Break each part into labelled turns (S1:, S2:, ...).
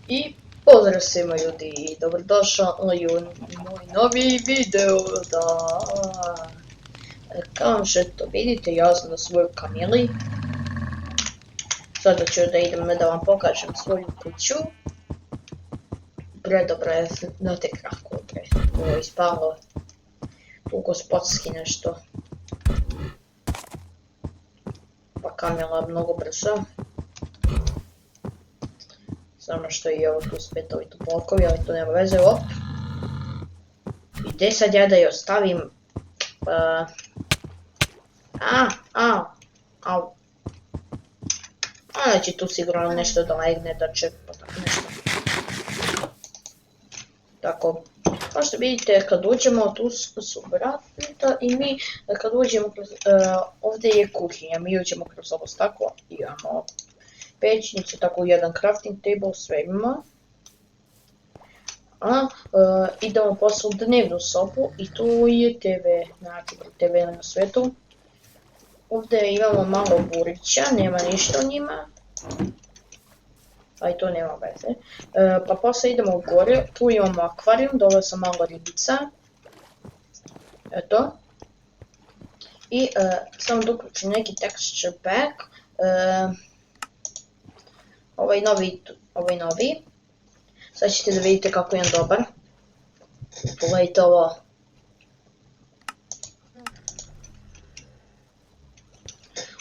S1: I pozdrav svima ljudi i dobrodošli u moj novi video. Kao što vidite, ja sam na svojoj kamili. Sada ću da idem da vam pokažem svoju kuću. Predobro je, znate kako je, ovo je ispalo tu gospodski nešto. Pa kamila mnogo brzo. Samo što je ovo tu spet ovi tu blokovi, ali to nema veze, op. I gdje sad ja da je ostavim? Au. Znači tu sigurno nešto da legne, da će pa tako nešto. Tako, kao što vidite, kad uđemo, tu su vrata i mi kad uđemo, ovdje je kuhinja, mi uđemo kroz ovo staklo, imamo pećnicu, tako jedan crafting table, sve imamo. Idemo posle u dnevnu sobu i tu je TV, znači TV na svetu. Ovdje imamo malo burića, nema ništa o njima. A i to nema veze. Pa posle idemo gore, tu imamo akvarijum, dole sam malo ribica. Eto. I samo da uključim neki texture pack. Ovaj novi. Sad ćete da vidite kako je on dobar. Pogledajte ovo.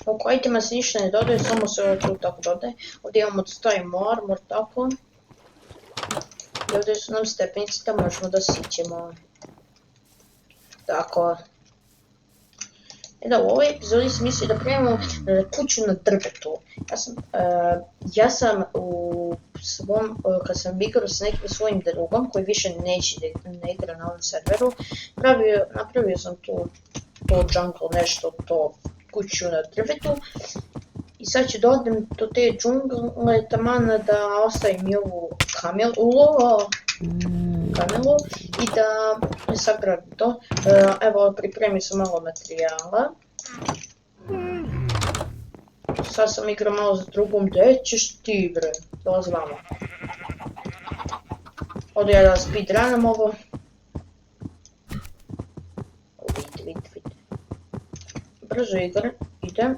S1: Oko itema se ništa ne dodaje, samo se ovo tu tako dodaje. Ovdje imamo stavimo armor, tako. I ovdje su nam stepenice da možemo da sićemo. Tako. U ovoj epizodi sam mislio da pravimo kuću na drvetu. Ja sam u svom, kad sam igrao s nekim svojim drugom, koji više neće da igra na ovom serveru, napravio sam to jungle, nešto, to kuću na drvetu. I sad ću da odem do te džungle taman da ostavim i ovu kamelu i da sagradim to. Evo, pripremio sam malo materijala. Sad sam igrao malo za drugom, gdje ćeš ti bre? Dolazi vamo. Ovdje ja da speedrunem ovo. Vidite. Brzo idem.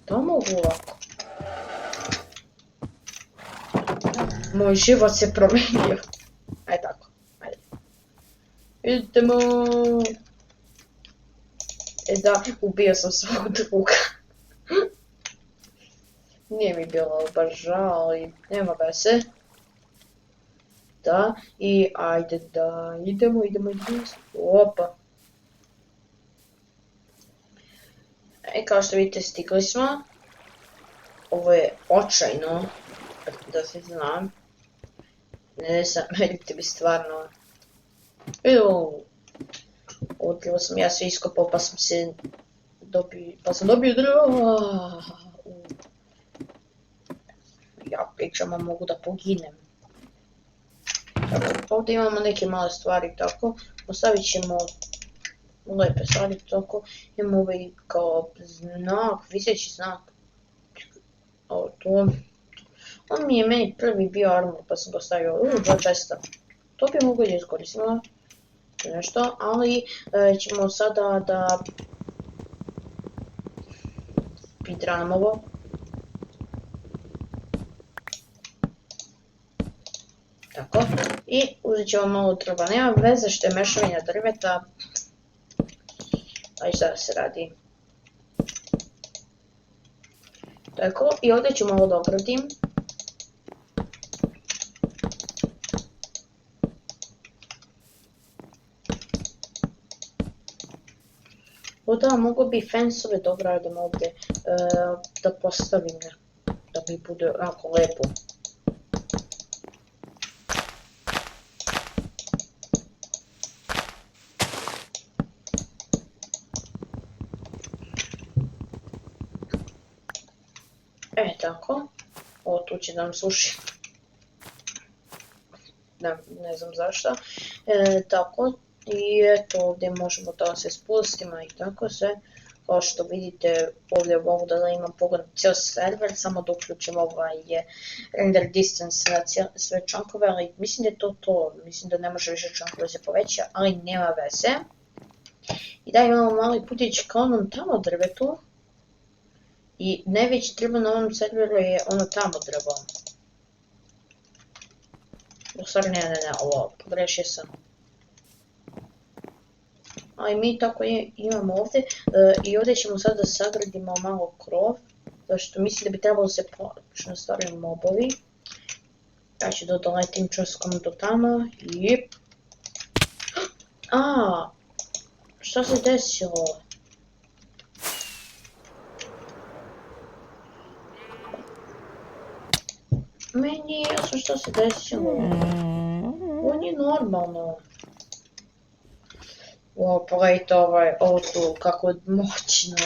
S1: Da mogu ovako. Moj život se promenio. Ajde tako. Ajde. Idemo. Da, ubio sam svog druga. Nije mi bilo baš žao, ali nema veze. Da, i ajde da idemo. Opa. Kao što vidite, stigli smo. Ovo je očajno, da se znam. Ne znam, vidite bi stvarno. Odlivo sam ja sve iskopao pa sam dobio drvo. Ja pričam, a mogu da poginem. Tako, ovdje imamo neke male stvari, tako. Ostavit ćemo lepe stvari, tako. Imamo ovaj kao znak, viseći znak. Ovo to. On mi je meni prvi bio armor pa sam ga stavio. 2 česta. To bi mogu da iskoristimo. Nešto, ali ćemo sada da speedrunem ovo. Tako, i uzet ćemo malo drva, nema veze što je mešavina drveta. Ajde šta se radi. Tako, i ovdje ću malo da ogradim. Da, mogu bi fensove da ogradim ovdje, da postavim, da mi bude onako lepo. Tako, ovo tu će da nam suši. Ne znam zašto. Tako, i eto ovdje možemo da se spustimo i tako sve. Kao što vidite ovdje mogu da imam pogon cijel server, samo da uključim render distance na sve čankove, ali mislim da je to, mislim da ne može više čankove se poveća, ali nema veze. I da imamo mali putić ka onom tamo drvetu. I najveći drvo na ovom serveru je ono tamo drvo. U stvari ne, ovo, pogrešio sam. Ali mi tako imamo ovdje i ovdje ćemo sad da sagradimo malo krov. Zašto mislim da bi trebalo se počne stvari mobovi. Ja ću da doletim časkom do tamo i... Šta se desilo? Meni nije jasno što se desilo. Ovo nije normalno. O, pogledajte ovo tu, kako je moćno.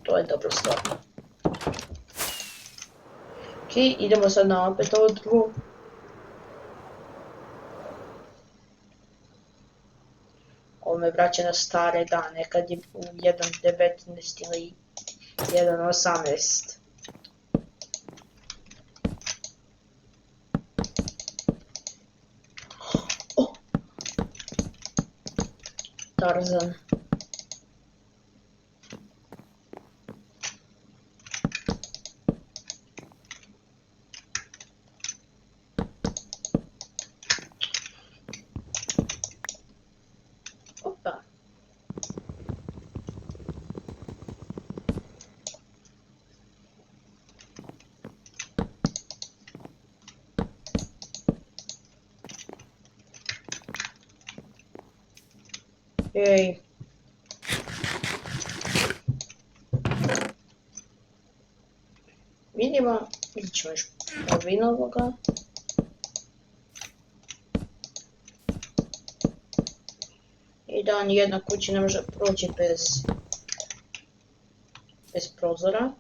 S1: To je dobro stvar. Ok, idemo sad na opet ovo drugo. Ovo me vraća na stare dane, kad je u 1.19 ili 1.18. Tarzan. Opa. Jej. Vidimo, vidjet ćemo još polovinu ovoga. I da nijedna kuća ne može proći bez prozora.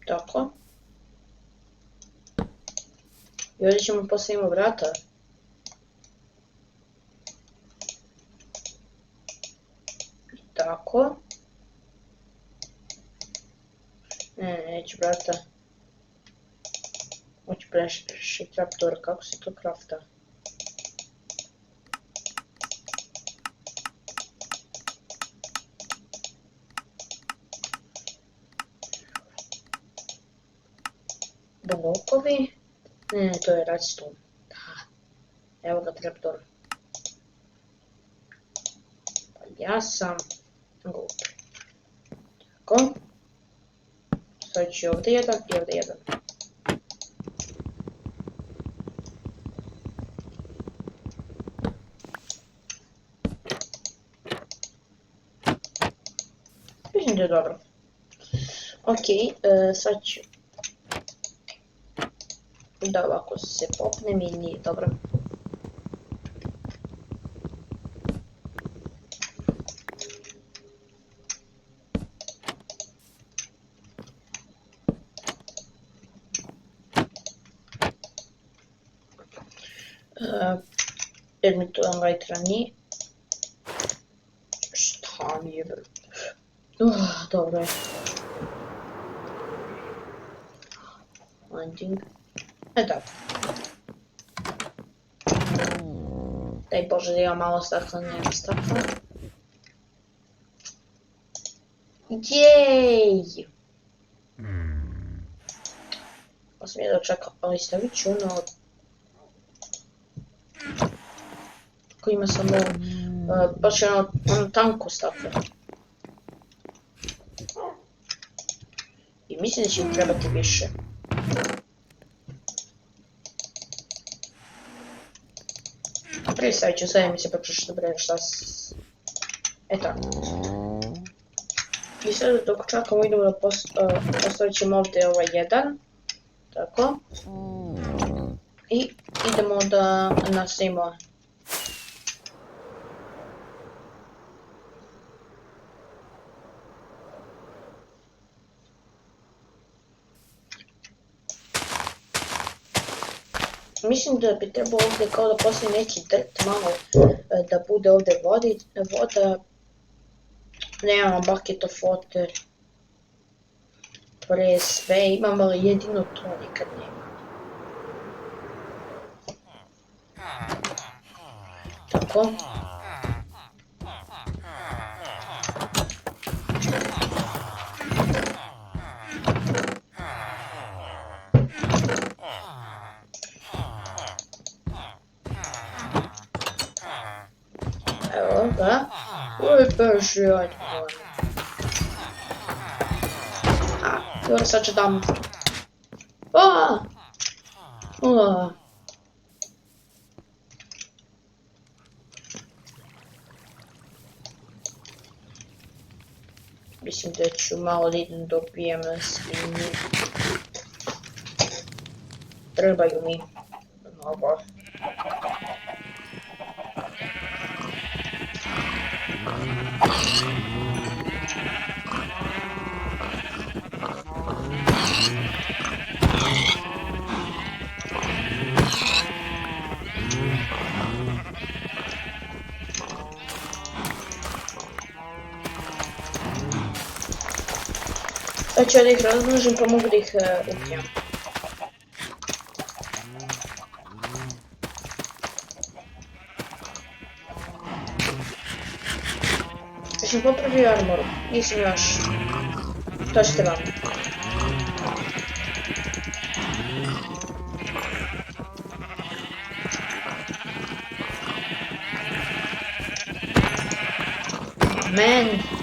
S1: Tako. I ovdje ćemo postavimo vrata. Tako. Neću vrata. Hoću preši trapdoor, kako se to krafta? Blokovi. Ne, to je redstone. Da. Evo ga trapdoor. Pa ja sam glup. Tako. Sad ću ovdje jedan i ovdje jedan. Mislim da je dobro. Ok, sad ću da ovako se popnem i nije dobro. Jer mi to lightera nije. Šta mi je bro? Dobro je. Landing. Tako. Daj Bože da imam malo stakla, nema stakla. Jej! Pa sam jedno čekao, ali stavit ću ono... Ako ima samo... baš ono tanko staklo. I mislim da će mi trebati više. Prije stavit ću sve mi se počeš dobro šta s... Eto. I sad dok čakamo idemo da postavit ćemo ovdje ovaj jedan. Tako. I idemo da nastavimo. Mislim da bi trebalo ovdje kao da postoji neki drt malo da bude ovdje voda. Nemamo bucket of water. Pre sve imam, ali jedino to nikad nema. Tako. Evo ga. Oj, beži, ajde moram. Dobro, sad ću dam. Mislim da ću malo da idem dobijem svinju. Trebaju mi mnogo. Sad ću da ih razmnožim pa mogu da ih ubijem. Jesam popravio armoru? Nisam još. To ćete vam. Man!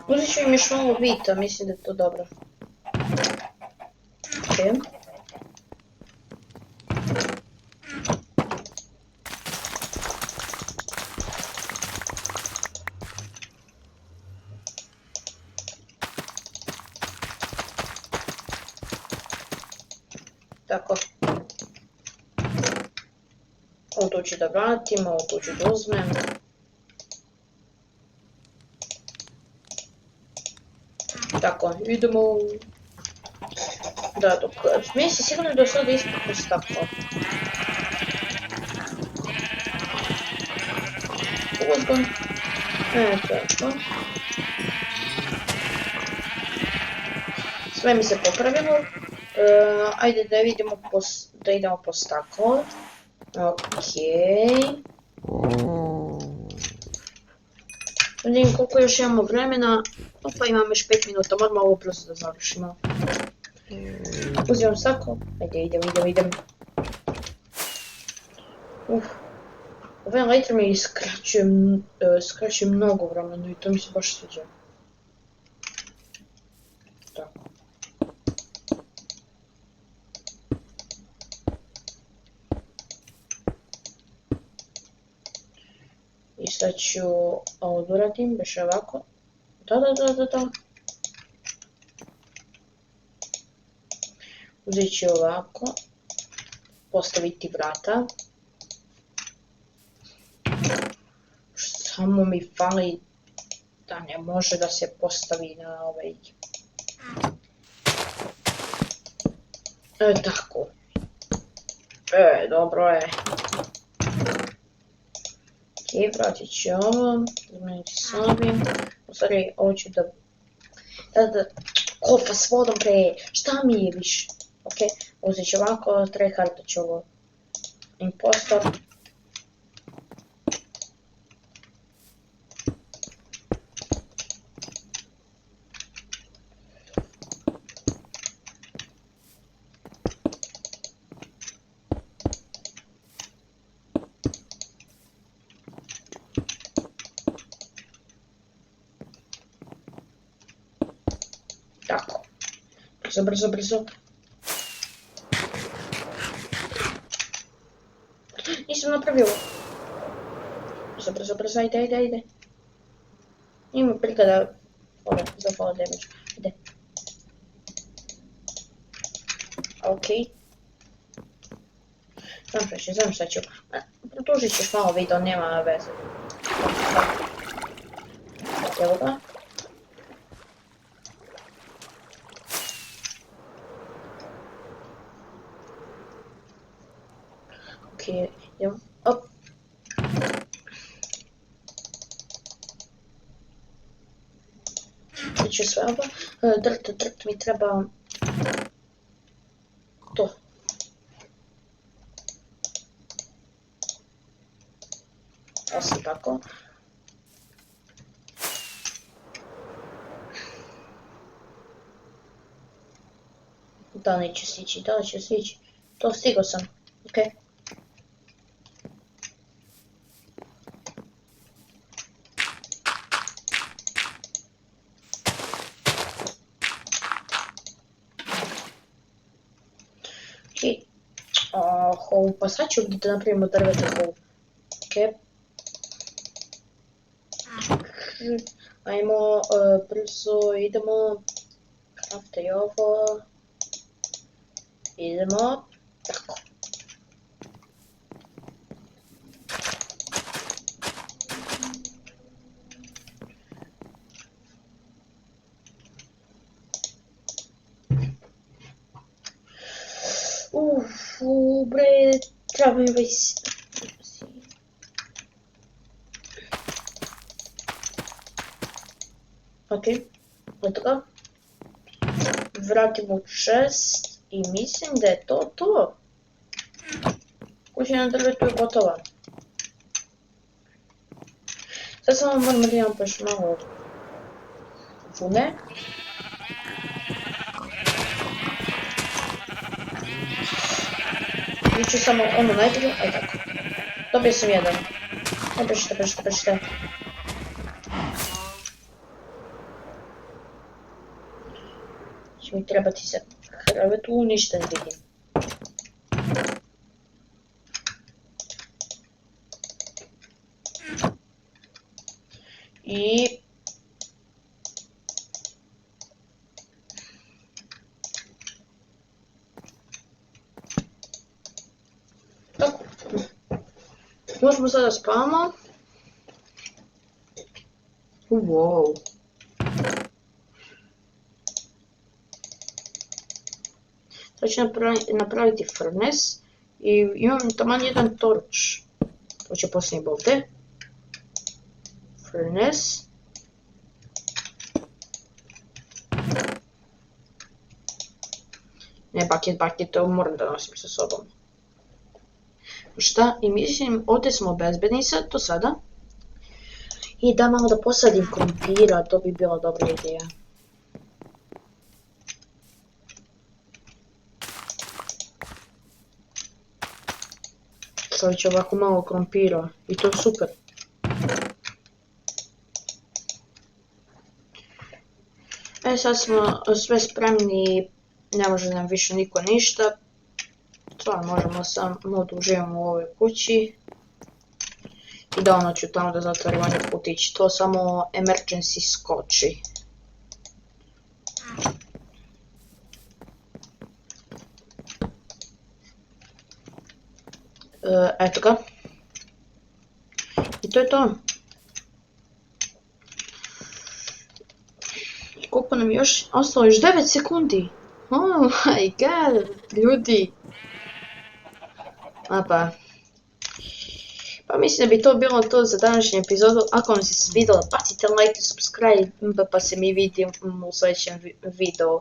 S1: Uzet ću im još malo vita, mislim da je to dobro. Ok. Tako. Ovo tu ću da vratim, ovo tu ću da uzmem. Tako, idemo... Da, dok... Meni se sigurno do sada ispod tako. Uzgon. Tako. Sve mi se popravilo. Ajde da vidimo da idemo po staklo. Okej. Vidim koliko još imamo vremena. Opa, imam još 5 minuta, moramo ovo brzo da završimo. Uzimam staklo. Ajde, idem. Ovaj lighter mi skraćuje mnogo vremena i to mi se baš sviđa. Tako. I sad ću ovo da uradim, baš ovako. Da. Uzet ću ovako. Postaviti vrata. Samo mi fali da ne može da se postavi na ovaj... Tako. Dobro je. Ok, vratit ću ovo, zameniti s ovim. U stvari, ovo ću da... Kofa s vodom pre, šta mi je više? Ok, uzet ću ovako, tryhardat ću ovo. Impostor. Tako. Brzo. Nisam napravio. Brzo, ajde. Ima prilika da... za fall damage. Ide. Okej. Znam šta ću. Produžit ćeš malo video, nema veze. Evo ga. idemo. Op. Znači sve ovo. Drt mi treba to. Osim tako. Da li će stići, da li će stići. To stigao sam, okej. Okej. Pa sad ću da napravimo drvete hole. Okej. Ajmo, brzo idemo. Craftaj ovo. Idemo. Tako. Bre, treba mi već... Okej, eto ga. Vratimo chest i mislim da je to to. Kuća na drvetu je gotova. Sad samo moramo da imamo još malo vune. Iću samo ono najbolje, aj tako. Dobio sam jedan. Bežite. Će mi trebati za krevetu, ništa ne vidim. I... tako. Možemo sada spavamo. Wow. Sad ću napraviti furnace i imam taman jedan torch. To će poslije ovdje. Furnace. Ne, bucket, to moram da nosim sa sobom. Šta? I mislim, ovdje smo bezbedni sad, to sada. I da malo da posadim krompira, to bi bila dobra ideja. Stavit ću ovako malo krompira i to je super. Sad smo sve spremni, ne može nam više niko ništa. Sad možemo samo da uživamo u ovoj kući. I da ću tamo da zatvorim onaj putić, to samo emergency skoči. Eto ga. I to je to. Koliko nam još? Ostalo još 9 sekundi. Oh my god, ljudi. Pa mislim da bi to bilo to za današnju epizodu. Ako vam se svidjelo, bacite like i subscribe, pa se mi vidimo u sljedećem videu.